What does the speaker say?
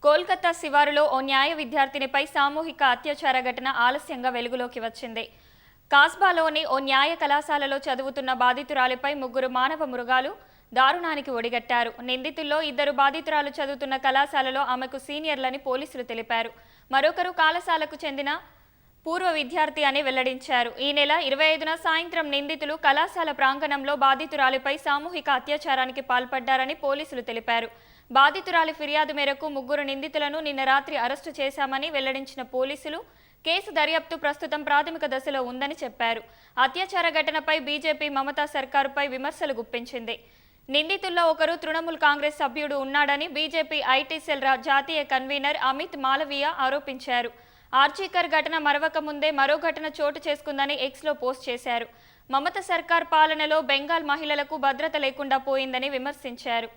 కోల్కతా శివారులో ఓ న్యాయ విద్యార్థినిపై సామూహిక అత్యాచార ఘటన ఆలస్యంగా వెలుగులోకి వచ్చింది. కాస్బాలోని ఓ న్యాయ కళాశాలలో చదువుతున్న బాధితురాలిపై ముగ్గురు మానవ మృగాలు దారుణానికి ఒడిగట్టారు. నిందితుల్లో ఇద్దరు బాధితురాలు చదువుతున్న కళాశాలలో ఆమెకు సీనియర్లని పోలీసులు తెలిపారు. మరొకరు కళాశాలకు చెందిన పూర్వ విద్యార్థి అని వెల్లడించారు. ఈ నెల 25న సాయంత్రం నిందితులు కళాశాల ప్రాంగణంలో బాధితురాలిపై సామూహిక అత్యాచారానికి పాల్పడ్డారని పోలీసులు తెలిపారు. బాధితురాలి ఫిర్యాదు మేరకు ముగ్గురు నిందితులను నిన్న రాత్రి అరెస్టు చేశామని వెల్లడించిన పోలీసులు కేసు దర్యాప్తు ప్రస్తుతం ప్రాథమిక దశలో ఉందని చెప్పారు. అత్యాచార ఘటనపై బీజేపీ మమతా సర్కారుపై విమర్శలు గుప్పించింది. నిందితుల్లో ఒకరు తృణమూల్ కాంగ్రెస్ సభ్యుడు ఉన్నాడని బీజేపీ ఐటీ సెల్ జాతీయ కన్వీనర్ అమిత్ మాలవీయ ఆరోపించారు. ఆర్జీకర్ ఘటన మరవక ముందే మరో ఘటన చోటు చేసుకుందని ఎక్స్లో పోస్ట్ చేశారు. మమతా సర్కార్ పాలనలో బెంగాల్ మహిళలకు భద్రత లేకుండా పోయిందని విమర్శించారు.